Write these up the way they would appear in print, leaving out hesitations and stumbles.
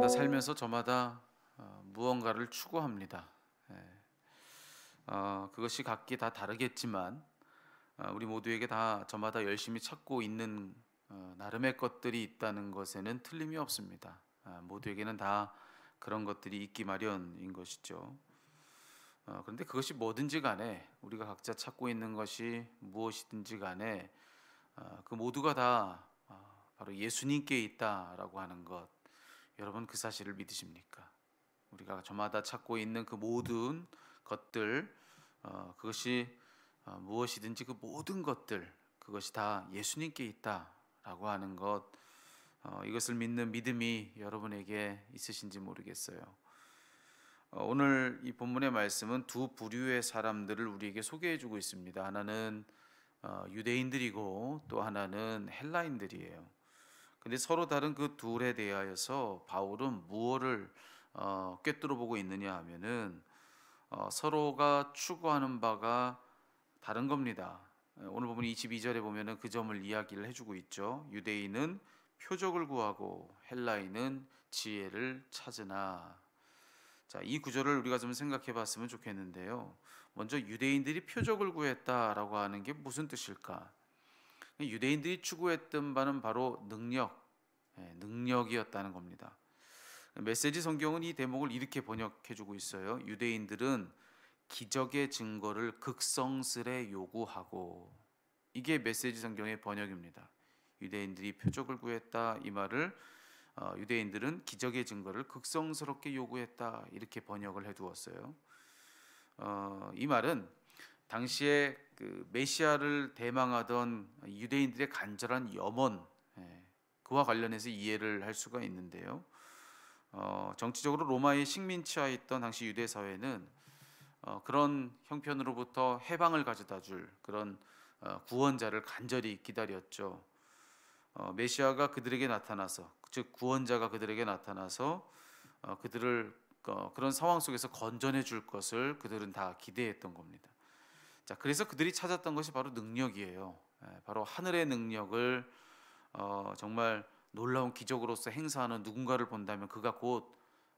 우리가 살면서 저마다 무언가를 추구합니다. 예, 그것이 각기 다 다르겠지만 우리 모두에게 다 저마다 열심히 찾고 있는 나름의 것들이 있다는 것에는 틀림이 없습니다. 모두에게는 다 그런 것들이 있기 마련인 것이죠. 그런데 그것이 뭐든지 간에 우리가 각자 찾고 있는 것이 무엇이든지 간에 그 모두가 다 바로 예수님께 있다라고 하는 것, 여러분 그 사실을 믿으십니까? 우리가 저마다 찾고 있는 그 모든 것들, 그것이 무엇이든지 그 모든 것들, 그것이 다 예수님께 있다라고 하는 것, 이것을 믿는 믿음이 여러분에게 있으신지 모르겠어요. 오늘 이 본문의 말씀은 두 부류의 사람들을 우리에게 소개해주고 있습니다. 하나는 유대인들이고 또 하나는 헬라인들이에요. 근데 서로 다른 그 둘에 대하여서 바울은 무엇을 꿰뚫어 보고 있느냐 하면은 서로가 추구하는 바가 다른 겁니다. 오늘 보면 22절에 보면은 그 점을 이야기를 해주고 있죠. 유대인은 표적을 구하고 헬라인은 지혜를 찾으나. 자, 이 구절을 우리가 좀 생각해 봤으면 좋겠는데요. 먼저 유대인들이 표적을 구했다라고 하는 게 무슨 뜻일까? 유대인들이 추구했던 바는 바로 능력이었다는 겁니다. 메시지 성경은 이 대목을 이렇게 번역해주고 있어요. 유대인들은 기적의 증거를 극성스레 요구하고, 이게 메시지 성경의 번역입니다. 유대인들이 표적을 구했다, 이 말을 유대인들은 기적의 증거를 극성스럽게 요구했다, 이렇게 번역을 해두었어요. 이 말은 당시에 그 메시아를 대망하던 유대인들의 간절한 염원, 그와 관련해서 이해를 할 수가 있는데요. 정치적으로 로마의 식민지하에 있던 당시 유대 사회는 그런 형편으로부터 해방을 가져다 줄 그런 구원자를 간절히 기다렸죠. 메시아가 그들에게 나타나서, 즉 구원자가 그들에게 나타나서 그들을 그런 상황 속에서 건져내 줄 것을 그들은 다 기대했던 겁니다. 자, 그래서 그들이 찾았던 것이 바로 능력이에요. 바로 하늘의 능력을 정말 놀라운 기적으로서 행사하는 누군가를 본다면 그가 곧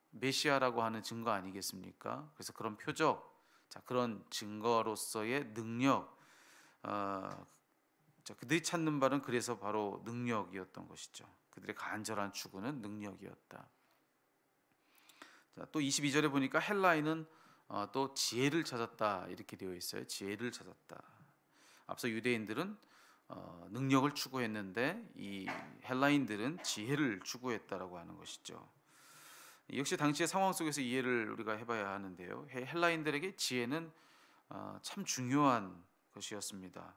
메시아라고 하는 증거 아니겠습니까? 그래서 그런 표적, 자, 그런 증거로서의 능력, 자, 그들이 찾는 바는 그래서 바로 능력이었던 것이죠. 그들의 간절한 추구는 능력이었다. 자, 또 22절에 보니까 헬라인은 또 지혜를 찾았다, 이렇게 되어 있어요. 지혜를 찾았다. 앞서 유대인들은 능력을 추구했는데 이 헬라인들은 지혜를 추구했다라고 하는 것이죠. 역시 당시의 상황 속에서 이해를 우리가 해봐야 하는데요. 헬라인들에게 지혜는 참 중요한 것이었습니다.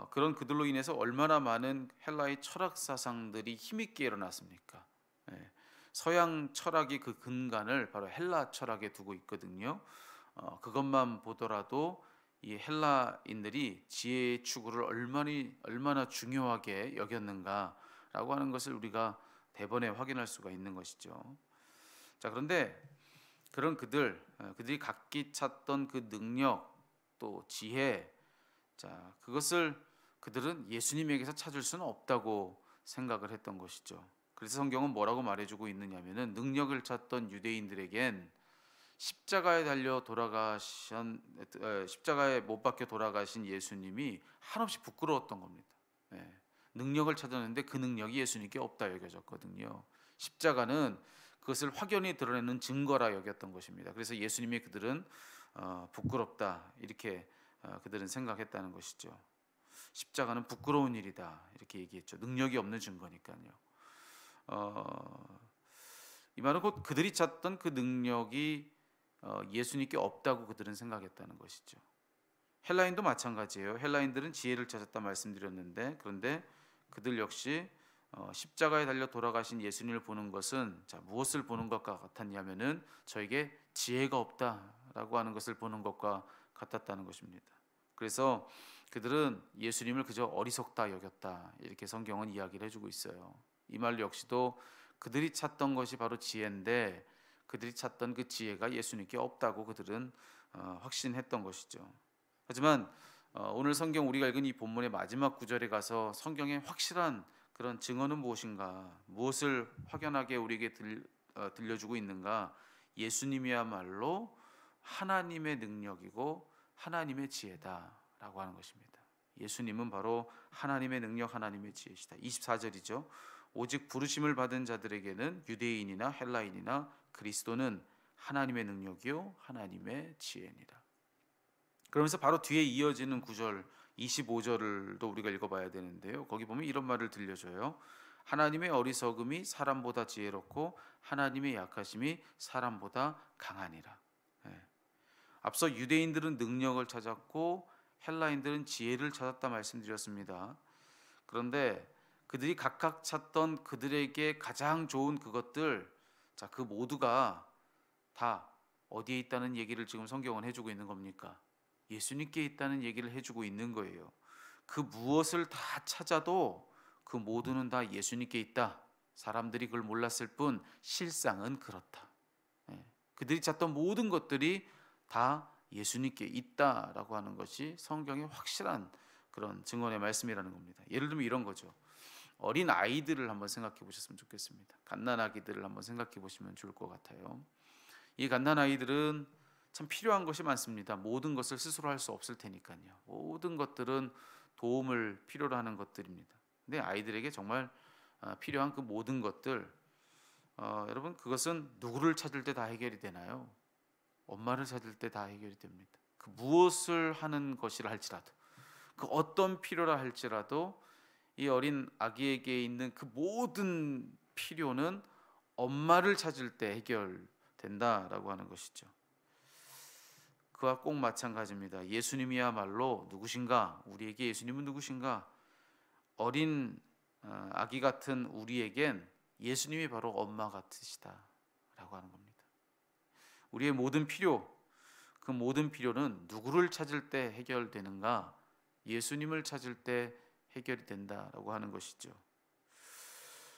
그런 그들로 인해서 얼마나 많은 헬라의 철학 사상들이 힘있게 일어났습니까? 서양 철학이 그 근간을 바로 헬라 철학에 두고 있거든요. 그것만 보더라도 이 헬라인들이 지혜의 추구를 얼마나 중요하게 여겼는가라고 하는 것을 우리가 대번에 확인할 수가 있는 것이죠. 자, 그런데 그런 그들이 각기 찾던 그 능력 또 지혜, 자, 그것을 그들은 예수님에게서 찾을 수는 없다고 생각을 했던 것이죠. 그래서 성경은 뭐라고 말해주고 있느냐면은 능력을 찾던 유대인들에겐 십자가에 못 박혀 돌아가신 예수님이 한없이 부끄러웠던 겁니다. 능력을 찾았는데 그 능력이 예수님께 없다 여겨졌거든요. 십자가는 그것을 확연히 드러내는 증거라 여겼던 것입니다. 그래서 예수님이 그들은 부끄럽다, 이렇게 그들은 생각했다는 것이죠. 십자가는 부끄러운 일이다, 이렇게 얘기했죠. 능력이 없는 증거니까요. 이 말은 곧 그들이 찾던 그 능력이 예수님께 없다고 그들은 생각했다는 것이죠. 헬라인도 마찬가지예요. 헬라인들은 지혜를 찾았다 말씀드렸는데, 그런데 그들 역시 십자가에 달려 돌아가신 예수님을 보는 것은, 자, 무엇을 보는 것과 같았냐면은 저에게 지혜가 없다라고 하는 것을 보는 것과 같았다는 것입니다. 그래서 그들은 예수님을 그저 어리석다 여겼다, 이렇게 성경은 이야기를 해주고 있어요. 이 말 역시도 그들이 찾던 것이 바로 지혜인데 그들이 찾던 그 지혜가 예수님께 없다고 그들은 확신했던 것이죠. 하지만 오늘 성경 우리가 읽은 이 본문의 마지막 구절에 가서 성경의 확실한 그런 증언은 무엇인가, 무엇을 확연하게 우리에게 들려주고 있는가? 예수님이야말로 하나님의 능력이고 하나님의 지혜다라고 하는 것입니다. 예수님은 바로 하나님의 능력, 하나님의 지혜시다. 24절이죠. 오직 부르심을 받은 자들에게는 유대인이나 헬라인이나 그리스도는 하나님의 능력이요 하나님의 지혜니라. 그러면서 바로 뒤에 이어지는 9절 25절도 우리가 읽어봐야 되는데요. 거기 보면 이런 말을 들려줘요. 하나님의 어리석음이 사람보다 지혜롭고 하나님의 약하심이 사람보다 강하니라. 앞서 유대인들은 능력을 찾았고 헬라인들은 지혜를 찾았다 말씀드렸습니다. 그런데 그들이 각각 찾던 그들에게 가장 좋은 그것들, 자, 그 모두가 다 어디에 있다는 얘기를 지금 성경은 해주고 있는 겁니까? 예수님께 있다는 얘기를 해주고 있는 거예요. 그 무엇을 다 찾아도 그 모두는 다 예수님께 있다. 사람들이 그걸 몰랐을 뿐 실상은 그렇다. 그들이 찾던 모든 것들이 다 예수님께 있다라고 하는 것이 성경의 확실한 그런 증언의 말씀이라는 겁니다. 예를 들면 이런 거죠. 어린 아이들을 한번 생각해 보셨으면 좋겠습니다. 갓난아기들을 한번 생각해 보시면 좋을 것 같아요. 이 갓난아이들은 참 필요한 것이 많습니다. 모든 것을 스스로 할 수 없을 테니까요. 모든 것들은 도움을 필요로 하는 것들입니다. 근데 아이들에게 정말 필요한 그 모든 것들, 여러분 그것은 누구를 찾을 때 다 해결이 되나요? 엄마를 찾을 때 다 해결이 됩니다. 그 무엇을 하는 것이라 할지라도, 그 어떤 필요라 할지라도 이 어린 아기에게 있는 그 모든 필요는 엄마를 찾을 때 해결된다라고 하는 것이죠. 그와 꼭 마찬가지입니다. 예수님이야말로 누구신가? 우리에게 예수님은 누구신가? 어린 아기 같은 우리에겐 예수님이 바로 엄마 같으시다라고 하는 겁니다. 우리의 모든 필요, 그 모든 필요는 누구를 찾을 때 해결되는가? 예수님을 찾을 때 해결이 된다라고 하는 것이죠.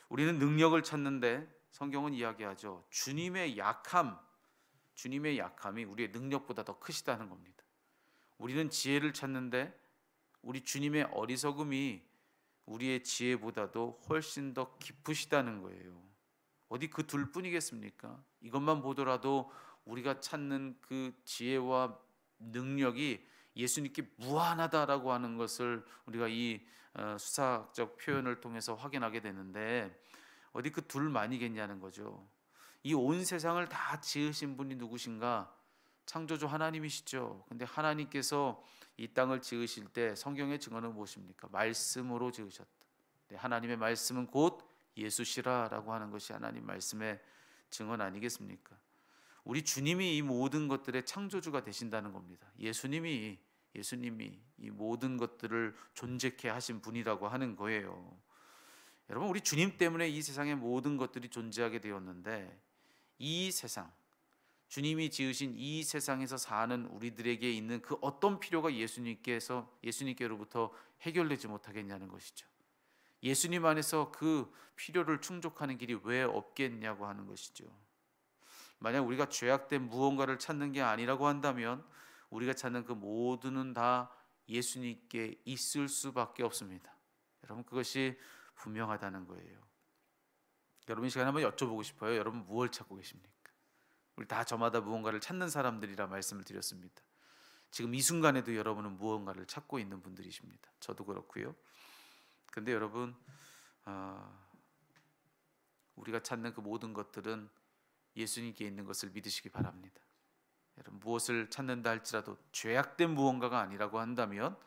우리는 능력을 찾는데 성경은 이야기하죠. 주님의 약함이 우리의 능력보다 더 크시다는 겁니다. 우리는 지혜를 찾는데 우리 주님의 어리석음이 우리의 지혜보다도 훨씬 더 깊으시다는 거예요. 어디 그 둘뿐이겠습니까? 이것만 보더라도 우리가 찾는 그 지혜와 능력이 예수님께 무한하다라고 하는 것을 우리가 이 수사적 표현을 통해서 확인하게 되는데 어디 그 둘만이겠냐는 거죠. 이 온 세상을 다 지으신 분이 누구신가? 창조주 하나님이시죠. 근데 하나님께서 이 땅을 지으실 때 성경의 증언은 무엇입니까? 말씀으로 지으셨다. 하나님의 말씀은 곧 예수시라라고 하는 것이 하나님 말씀의 증언 아니겠습니까? 우리 주님이 이 모든 것들의 창조주가 되신다는 겁니다. 예수님이 이 모든 것들을 존재케 하신 분이라고 하는 거예요. 여러분, 우리 주님 때문에 이 세상의 모든 것들이 존재하게 되었는데 이 세상, 주님이 지으신 이 세상에서 사는 우리들에게 있는 그 어떤 필요가 예수님께로부터 해결되지 못하겠냐는 것이죠. 예수님 안에서 그 필요를 충족하는 길이 왜 없겠냐고 하는 것이죠. 만약 우리가 죄악된 무언가를 찾는 게 아니라고 한다면 우리가 찾는 그 모두는 다 예수님께 있을 수밖에 없습니다. 여러분, 그것이 분명하다는 거예요. 여러분, 이 시간에 한번 여쭤보고 싶어요. 여러분 무엇을 찾고 계십니까? 우리 다 저마다 무언가를 찾는 사람들이라 말씀을 드렸습니다. 지금 이 순간에도 여러분은 무언가를 찾고 있는 분들이십니다. 저도 그렇고요. 근데 여러분, 우리가 찾는 그 모든 것들은 예수님께 있는 것을 믿으시기 바랍니다. 여러분, 무엇을 찾는다 할지라도 죄악된 무언가가 아니라고 한다면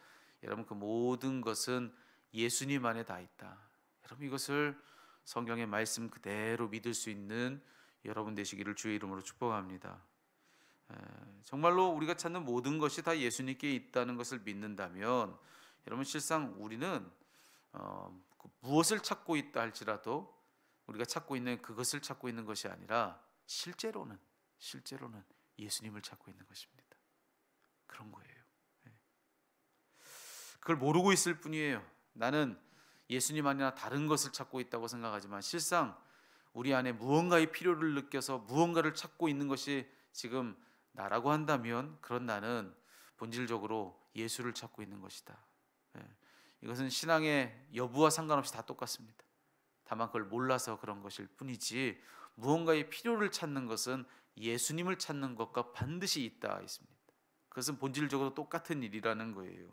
여러분 그 모든 것은 예수님 안에 다 있다. 여러분, 이것을 성경의 말씀 그대로 믿을 수 있는 여러분 되시기를 주의 이름으로 축복합니다. 정말로 우리가 찾는 모든 것이 다 예수님께 있다는 것을 믿는다면 여러분, 실상 우리는 무엇을 찾고 있다 할지라도 우리가 찾고 있는 그것을 찾고 있는 것이 아니라 실제로는 예수님을 찾고 있는 것입니다. 그런 거예요. 그걸 모르고 있을 뿐이에요. 나는 예수님 아니라 다른 것을 찾고 있다고 생각하지만 실상 우리 안에 무언가의 필요를 느껴서 무언가를 찾고 있는 것이 지금 나라고 한다면 그런 나는 본질적으로 예수를 찾고 있는 것이다. 이것은 신앙의 여부와 상관없이 다 똑같습니다. 다만 그걸 몰라서 그런 것일 뿐이지 무언가의 필요를 찾는 것은 예수님을 찾는 것과 반드시 있다 있습니다. 그것은 본질적으로 똑같은 일이라는 거예요.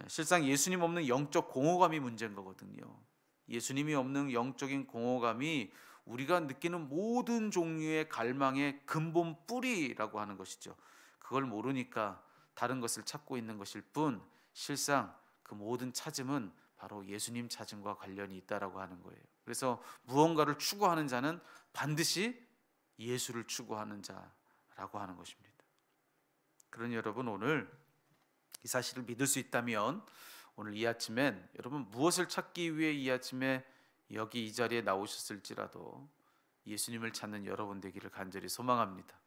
실상 예수님 없는 영적 공허감이 문제인 거거든요. 예수님이 없는 영적인 공허감이 우리가 느끼는 모든 종류의 갈망의 근본 뿌리라고 하는 것이죠. 그걸 모르니까 다른 것을 찾고 있는 것일 뿐, 실상 그 모든 찾음은 바로 예수님 찾음과 관련이 있다라고 하는 거예요. 그래서 무언가를 추구하는 자는 반드시 예수를 추구하는 자라고 하는 것입니다. 그러니 여러분, 오늘 이 사실을 믿을 수 있다면 오늘 이 아침엔 여러분 무엇을 찾기 위해 이 아침에 여기 이 자리에 나오셨을지라도 예수님을 찾는 여러분 되기를 간절히 소망합니다.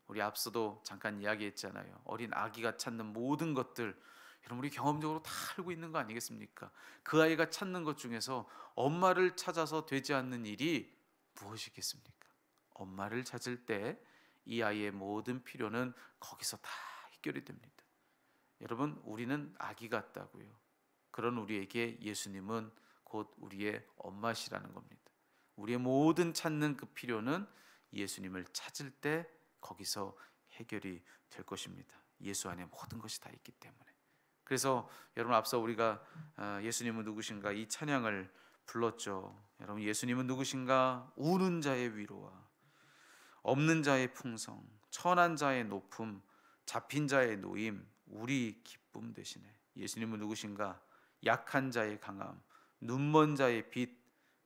우리 앞서도 잠깐 이야기했잖아요. 어린 아기가 찾는 모든 것들, 여러분 우리 경험적으로 다 알고 있는 거 아니겠습니까? 그 아이가 찾는 것 중에서 엄마를 찾아서 되지 않는 일이 무엇이겠습니까? 엄마를 찾을 때 이 아이의 모든 필요는 거기서 다 해결이 됩니다. 여러분, 우리는 아기 같다고요. 그런 우리에게 예수님은 곧 우리의 엄마시라는 겁니다. 우리의 모든 찾는 그 필요는 예수님을 찾을 때 거기서 해결이 될 것입니다. 예수 안에 모든 것이 다 있기 때문에. 그래서 여러분, 앞서 우리가 예수님은 누구신가 이 찬양을 불렀죠. 여러분, 예수님은 누구신가? 우는 자의 위로와 없는 자의 풍성, 천한 자의 높음, 잡힌 자의 노임, 우리 기쁨 되시네. 예수님은 누구신가? 약한 자의 강함, 눈먼 자의 빛,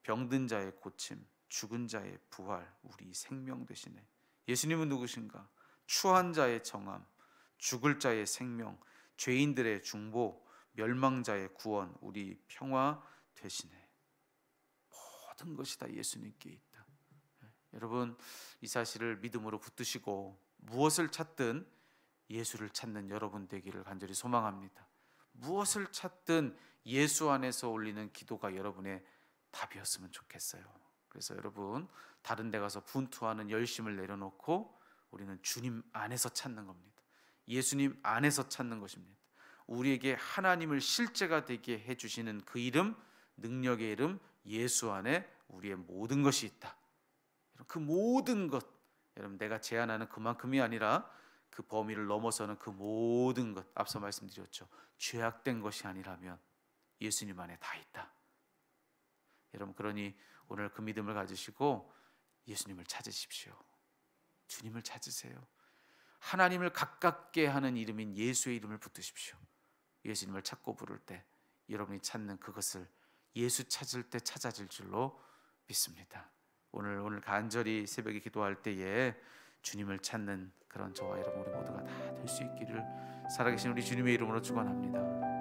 병든 자의 고침, 죽은 자의 부활, 우리 생명 되시네. 예수님은 누구신가? 추한 자의 정함, 죽을 자의 생명, 죄인들의 중보, 멸망자의 구원, 우리 평화 되시네. 모든 것이 다 예수님께 있다. 여러분, 이 사실을 믿음으로 붙드시고 무엇을 찾든 예수를 찾는 여러분 되기를 간절히 소망합니다. 무엇을 찾든 예수 안에서 올리는 기도가 여러분의 답이었으면 좋겠어요. 그래서 여러분, 다른 데 가서 분투하는 열심을 내려놓고 우리는 주님 안에서 찾는 겁니다. 예수님 안에서 찾는 것입니다. 우리에게 하나님을 실제가 되게 해주시는 그 이름, 능력의 이름 예수 안에 우리의 모든 것이 있다. 그 모든 것, 여러분 내가 제안하는 그만큼이 아니라 그 범위를 넘어서는 그 모든 것, 앞서 말씀드렸죠. 죄악된 것이 아니라면 예수님 안에 다 있다. 여러분, 그러니 오늘 그 믿음을 가지시고 예수님을 찾으십시오. 주님을 찾으세요. 하나님을 가깝게 하는 이름인 예수의 이름을 붙드십시오. 예수님을 찾고 부를 때 여러분이 찾는 그것을 예수 찾을 때 찾아질 줄로 믿습니다. 오늘 간절히 새벽에 기도할 때에 주님을 찾는 그런 저와 여러분 우리 모두가 다 될 수 있기를 살아계신 우리 주님의 이름으로 축원합니다.